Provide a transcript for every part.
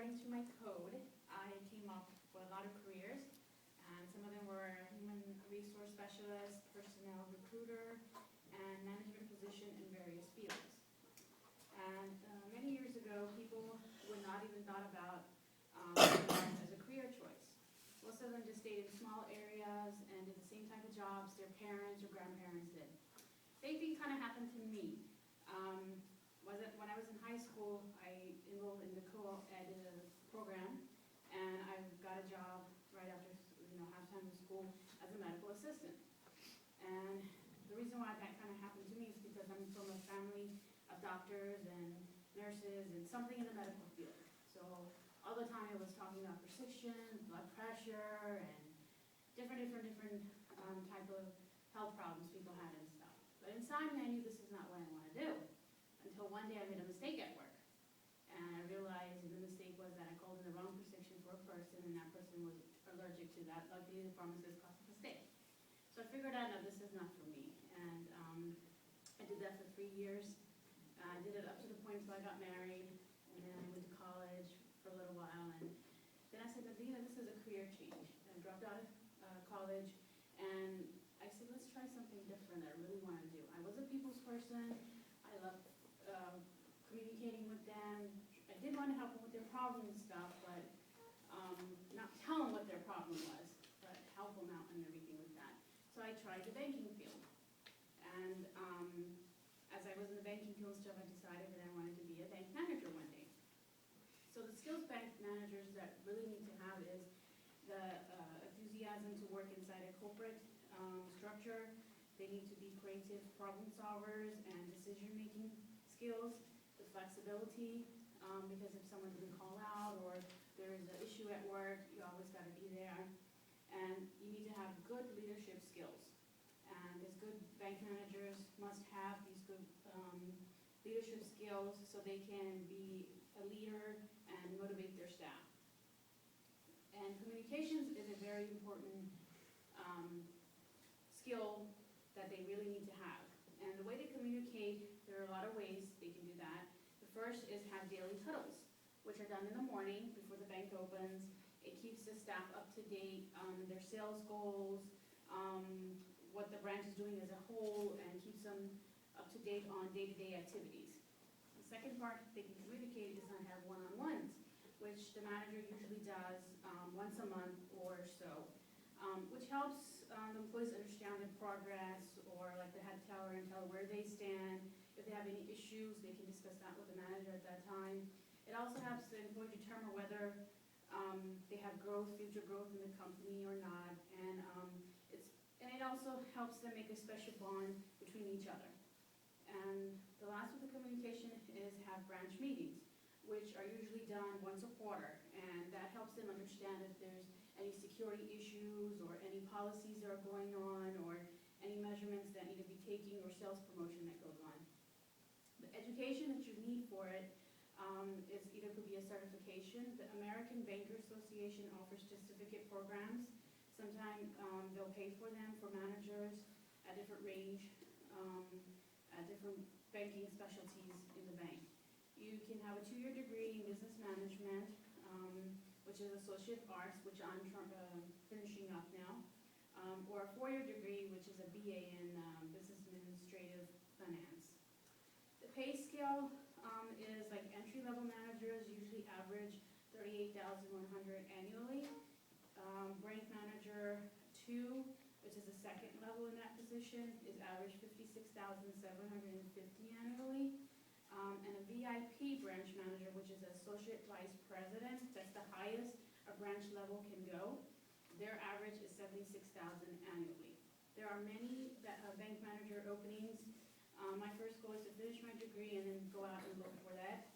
according to my code, I came up with a lot of careers, and some of them were human resource specialist, personnel recruiter, and management position in various fields. And many years ago, people would not even thought about as a career choice. Most of them just stayed in small areas and did the same type of jobs their parents or grandparents did. Same thing kind of happened to me. When I was in high school, I enrolled in the co-ed program, and I got a job right after halftime of school as a medical assistant. And the reason why that kind of happened to me is because I'm from a family of doctors and nurses and something in the medical field. So all the time I was talking about precision, blood pressure, and different type of health problems people had and stuff. But inside me, I knew this is not what I want to do. Until one day I made a mistake at work. And I realized the mistake was that I called in the wrong prescription for a person, and that person was allergic to that. Luckily, the pharmacist caught the mistake. So I figured out, no, this is not for me. And I did that for 3 years. I did it up to the point until I got married, and then I went to college for a little while. And then I said, Nadina, this is a career change. And I dropped out of college, and I said, let's try something different that I really want to do. I was a people's person. I loved communicating with them. I did want to help them with their problems and stuff, but not tell them what their problem was, but help them out and everything with that. So I tried the banking field. And as I was in the banking field and stuff, I decided that I wanted to be a bank manager one day. So the skills bank managers that really need to have is the enthusiasm to work inside a corporate structure. They need to be creative problem solvers and decision-making skills, the flexibility, because if someone didn't call out or there's an issue at work, you always got to be there. And you need to have good leadership skills. And as good bank managers must have these good leadership skills so they can be a leader and motivate their staff. And communications is a very important skill that they really need to have. And the way they communicate, there are a lot of ways they can do that. The first is have daily huddles, which are done in the morning before the bank opens. It keeps the staff up to date on their sales goals, what the branch is doing as a whole, and keeps them up to date on day-to-day activities. The second part they can communicate is on have one-on-ones, which the manager usually does once a month or so, which helps the employees understand their progress, or like the head teller and tell where they stand. If they have any issues, they can discuss that with the manager at that time. It also helps the employee determine whether they have future growth in the company or not, and it also helps them make a special bond between each other. And the last of the communication is have branch meetings, which are usually done once a quarter, and that helps them understand if there's any security issues or any policies that are going on or any measurements that need to be taken or sales promotion that goes on. The education that you need for it is either could be a certification. The American Banker Association offers certificate programs. Sometimes they'll pay for them for managers at different range, at different banking specialties in the bank. You can have a 2-year degree in business management, which is Associate Arts, which I'm finishing up now, or a 4-year degree, which is a BA in Business Administrative Finance. The pay scale is like entry-level managers usually average $38,100 annually. Branch manager 2, which is the second level in that position, is average $56,750 annually. And a VIP branch manager, which is associate vice president, that's the highest a branch level can go. Their average is $76,000 annually. There are many bank manager openings. My first goal is to finish my degree and then go out and look for that.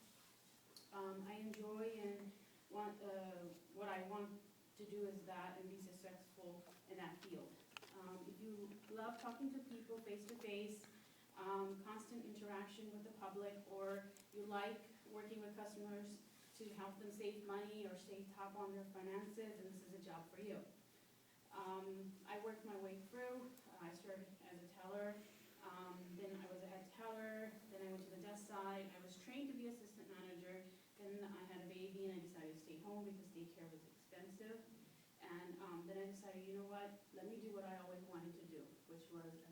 I enjoy and what I want to do is that and be successful in that field. If you love talking to people face to face, constant interaction with the public, or you like working with customers to help them save money or stay top on their finances, and this is a job for you. I worked my way through. I started as a teller, then I was a head teller, then I went to the desk side. I was trained to be assistant manager, then I had a baby and I decided to home because daycare was expensive. And then I decided, you know what, let me do what I always wanted to do, which was